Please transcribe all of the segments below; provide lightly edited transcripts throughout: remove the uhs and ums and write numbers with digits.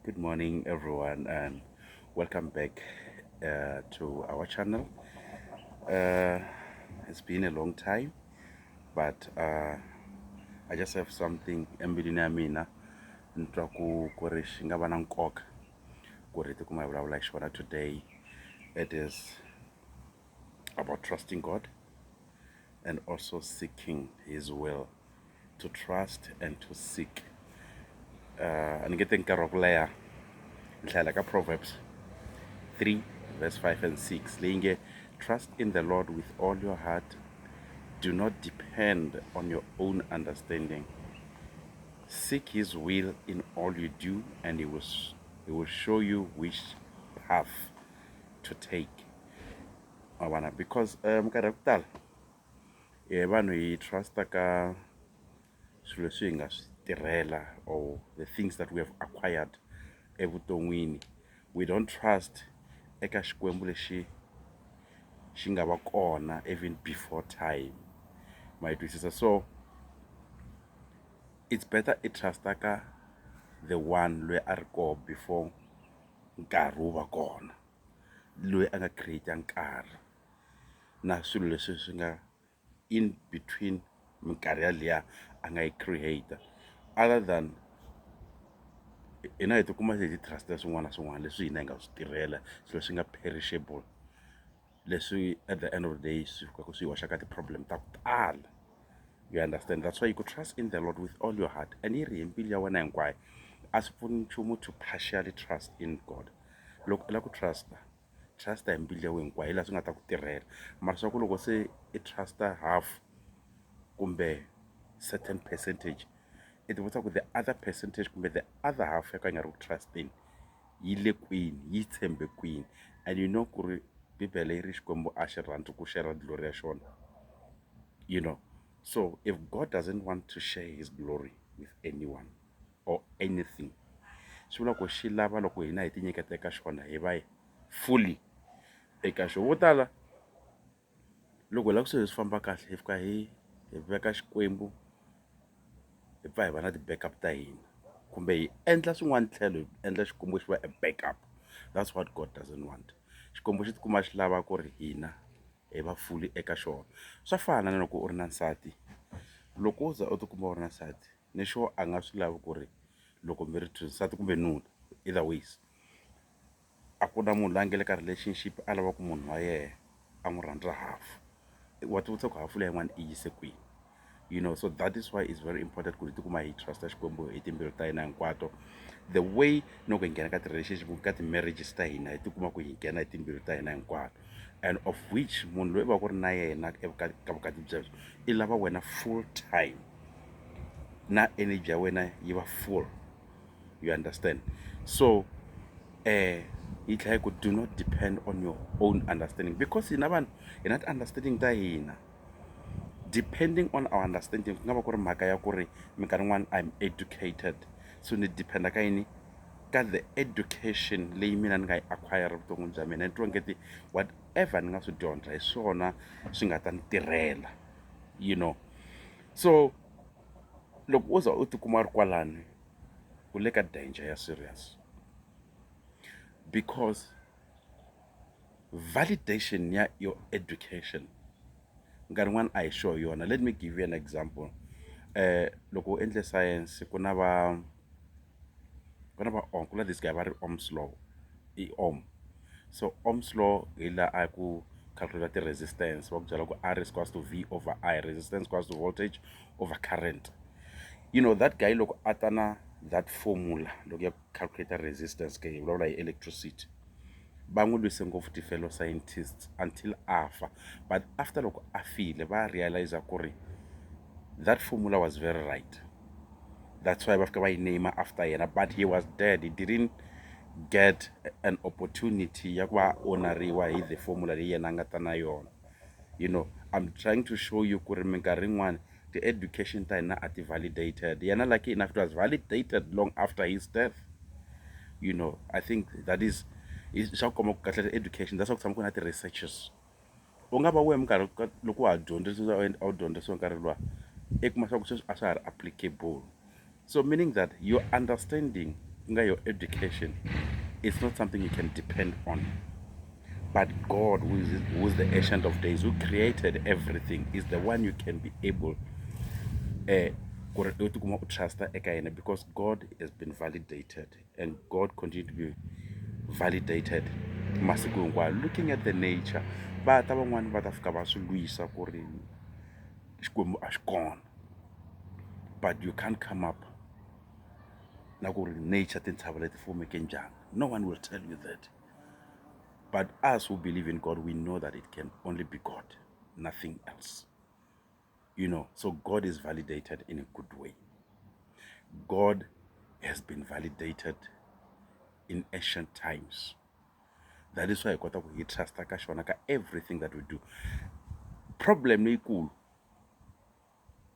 Good morning, everyone, and welcome back to our channel. Uh, it's been a long time, but I just have something embilini ya mina ni twa ku ri xi nga va na nkoka ku ri tikuma hi vulavula hi xona today. It is about trusting God and also seeking His will. To trust and to seek. Ni nge teki nkarhi wa ku leha ni hlayela ka Proverbs 3 verse 5 and 6 leyi nge trust in the Lord with all your heart. Do not depend on your own understanding. Seek His will in all you do, and He will show you which path to take. Because minkarhi ya ku tala vanhu hi trusta ka swilo leswi hi nga swi tirhela or the things that we have acquired evuton'wini. We don't trust eka xikwembu lexi xi nga va kona even before time. Ma yi twisisa? So it's better I trust ka the one loyi a ri koho before nkarhi wu va kona, loyi a nga create nkarhi na swilo leswi swi nga in between minkarhi yaliya a nga yi create, other than hina hi tikuma hi trusta swin'wana na swin'wana leswi hina hi nga swi tirhela, swilo leswi nga perishable, leswi at the end of the day swi fikaka swi hoxa ka ti-problem ta ku tala. You understand? That's why you could trust in the Lord with all your heart. And yi ri hi mbilu ya wena hinkwayo. A swi pfuni nchumu to partially trust in God. Loko u lava ku trust hi mbilu ya wena hinkwayo hi laha swi nga ta ku tirhela. Mara swa ku loko se i trusta half kumbe certain percentage, i ti vutisa ku the other percentage kumbe the other half ya ka yi nga ri ku trusteni yi le kwini, yi tshembe kwini. And you know ku ri bibele yi ri xikwembu a xi rhandzi ku share glory ya xona. You know, so if God doesn't want to share His glory with anyone or anything, swi vula ku xi lava loko hina hi ti nyiketa eka xona hi va fully eka xona. Vo tala loko hi lava ku swilo swi famba kahle hi fika hi veka xikwembu, hi pfa hi va na ti-backup ta hina, kumbe hi endla swin'wana tlhelo hi endla xikwembu xi va a backup. That's what God doesn't want. Xikwembu xi tikuma xi lava ku ri hina hi va fully eka xona. Swa fana na loko u ri na nsati, loko u za u tikuma u ri na nsati ni sure a nga swi lavi ku ri loko mi ri two, nsati kumbe nuna, either ways a ku na munhu loyi a nga le ka relationship a lavaka munhu wa yena a n'wi rhandza half. Wa ti vutisa ku hafu leyi yin'wana i yise kwini? You know, so that is why it's very important ku ri tikuma hi trusta xikwembu hi timbilu ta hina hinkwato. The way loko hi nghena ka ti-relationship ka ti-marriages ta hina hi tikuma ku hi nghena hi timbilu ta hina hinkwato, and of which munhu loyi va ku ri na yena ka vukati byebyo i lava wena full time na energy ya wena yi va full. You understand? So yi tlhela ku do not depend on your own understanding, because hina vanhu hi na ti-understanding ta hina. Depending on our understanding ku nga va ku ri mhaka ya ku ri minkarhi yin'wana I'm educated, so ni dependa ka yini ka the education leyi mina ni nga yi acquire vuton'wini bya mina. Ni twa ngeti whatever ni nga swi dyondza hi swona swi nga ta ni tirhela, you know. So loko u za u tikuma u ri kwalani u le ka danger ya serious, because validation ya your education nkarhi wun'wana a hi sure yona. Let me give you an example. Loko u endle science ku na ku na this guy va ri Ohm's law, i ohm. So Ohm's law hi laha a ku calculate ti-resistance va ku byela ku R is equals to V over I, resistance equals to voltage over current. You know, that guy loko a ta na that formula loko ya calculate resistance ke hi vulavula hi electricity, va n'wi lwise ngopfu ti-fellow scientists until a fa. But after loko a file va realize ku ri that formula was very right. That's why va fika va yi name after yena, but he was dead. He didn't get an opportunity ya ku va honoriwa hi the formula leyi yena a nga ta na yona. You know, I'm trying to show you ku ri minkarhi yin'wana ti-education ta hina a ti-validated. Yena lucky enough it was validated long after his death. You know, I think that is swa ku komba ku kahle education that's why ku tshama ku na ti-researchers. U nga va wena minkarhi loko wa ha dyondzisiwa a wu dyondzisiwa nkarhi luwa i kuma swa ku sweswi a swa ha ri applicable. So meaning that your understanding your education, it's not something you can depend on. But God, who is the ancient of days, who created everything, is the one you can be able to trust because God has been validated and God continues to be validated. Looking at the nature, but van'wana va ta fika va swi lwisa ku ri Xikwembu a xi kona, but you can't come up na ku ri nature tintshava leti fumeke njhani. No one will tell you that. But us who believe in God, we know that it can only be God, nothing else. So God is validated in a good way. God has been validated in ancient times. That is why I got to trust everything that we do. Problem is cool.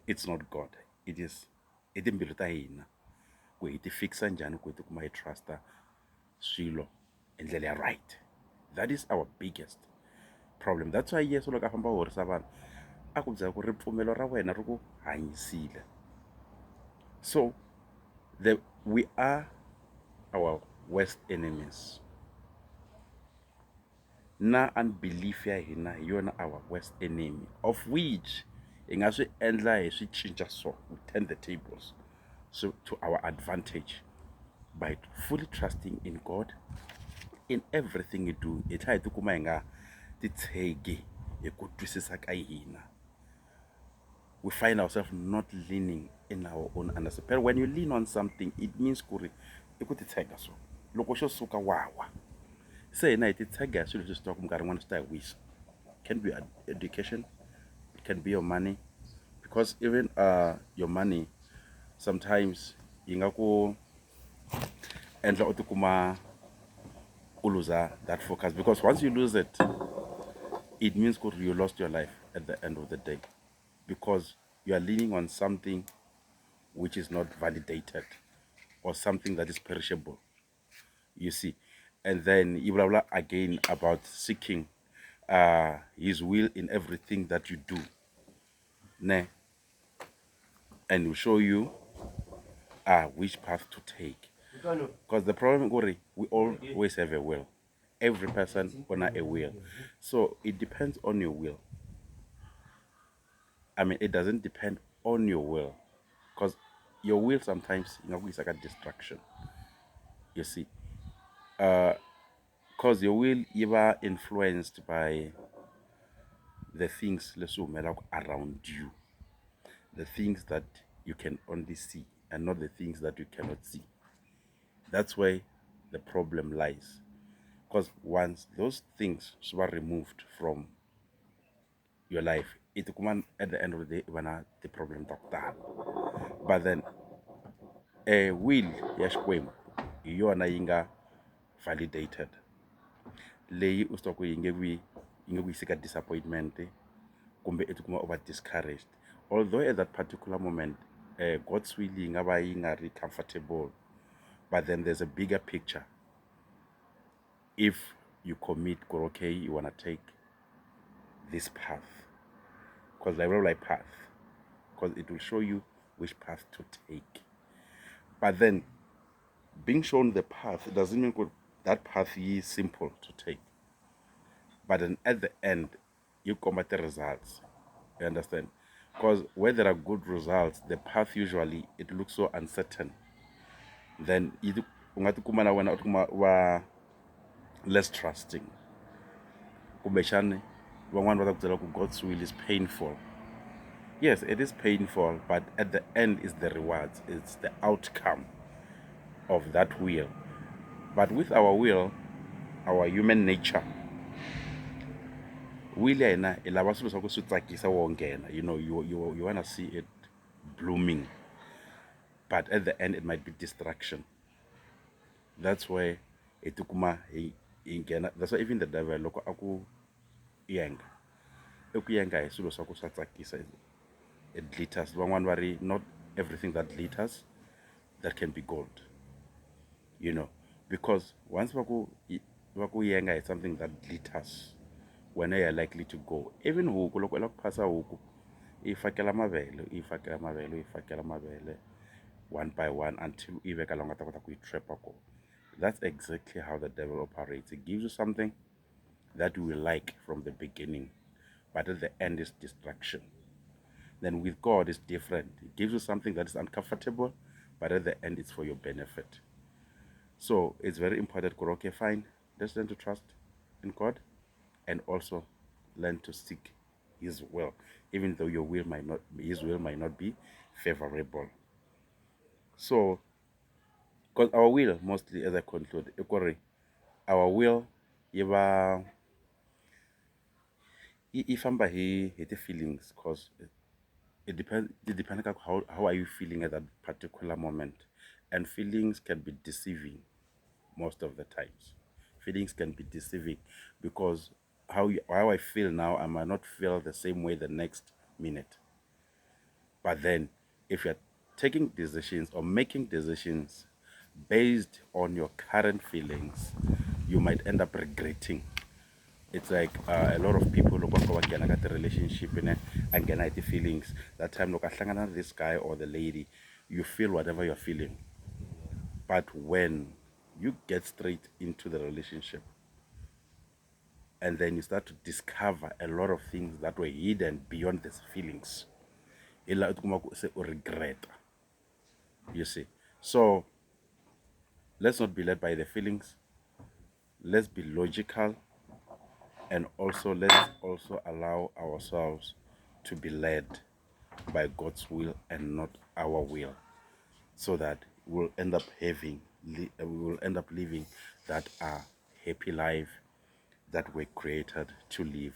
It's not God. It is timbilu ta hina ku hi ti fixa njhani ku hi tikuma hi trusta swilo hi ndlela ya right. That is our biggest problem. That's why Yesu loko a famba horisa vanhu a ku byela ku ripfumelo ra wena ri ku hanyisile. So we are our worst enemies. Na unbelief ya hina hi yona our worst enemy, of which hi nga swi endla hi swi cinca so, we turn the tables so to our advantage by fully trusting in God in everything you do. Hi tlhela hi tikuma hi nga titshegi hi ku twisisa ka hina. We find ourselves not leaning in our own understanding. But when you lean on something, it means ku ri i ku titshega so loko xo suka wawa se hina hi titshega hi swilo leswi swi tivaka minkarhi yin'wana swi ta hi wisa. Can be education, it can be your money, because even your money sometimes yi nga ku endla u tikuma u lose that focus, because once you lose it, it means you lost your life at the end of the day, because you are leaning on something which is not validated or something that is perishable, you see. And then you blah blah again about seeking his will in everything that you do, ne? And will show you which path to take. Because the problem is we always have a will. Every person on a will. So it depends on your will. I mean, it doesn't depend on your will. Because your will sometimes is like a distraction. You see. Because your will is influenced by the things around you. The things that you can only see and not the things that you cannot see. That's where the problem lies. Because once those things were removed from your life, it could at the end of the day when the problem that. But then a will yashkwem you are inga validated. Lay ustako ingewi sika disappointment kumbe it kuma over discouraged. Although at that particular moment God's will inga comfortable, but then there's a bigger picture. If you commit, okay, you wanna take this path, because like path, because it will show you which path to take. But then being shown the path doesn't mean that path is simple to take. But then at the end, you combat the results. You understand? Because where there are good results, the path usually it looks so uncertain. Then you less trusting. God's will is painful. Yes, it is painful, but at the end is the rewards. It's the outcome of that will. But with our will, our human nature, will you know, you wanna see it blooming. But at the end it might be distraction. That's where it took that's why even the devil look aku yang. Yenga is it glitters. One worry, not everything that glitters that can be gold. Because once waku yenga is something that glitters, when they are likely to go. Even huku loko ela ku phasa huku ifakela mavele. one by one until you trap. That's exactly how the devil operates. It gives you something that you will like from the beginning, but at the end is destruction. Then with God, it's different. It gives you something that is uncomfortable, but at the end, it's for your benefit. So it's very important. Okay, fine. Let's learn to trust in God, and also learn to seek His will, even though His will might not be favorable. So, because our will, mostly, as I conclude, our will, if I'm by the feelings, because it depends on how are you feeling at that particular moment, and feelings can be deceiving most of the times. Feelings can be deceiving because how I feel now, I might not feel the same way the next minute. But then, if you're taking decisions or making decisions based on your current feelings, you might end up regretting. It's like a lot of people look at the relationship and get the feelings. That time, look at this guy or the lady, you feel whatever you're feeling. But when you get straight into the relationship, and then you start to discover a lot of things that were hidden beyond these feelings, regret. You see. So let's not be led by the feelings. Let's be logical, and also let's also allow ourselves to be led by God's will and not our will, so that we will end up living that happy life that we're created to live.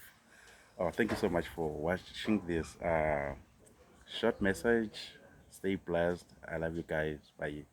Thank you so much for watching this short message. Stay blessed. I love you guys. Bye.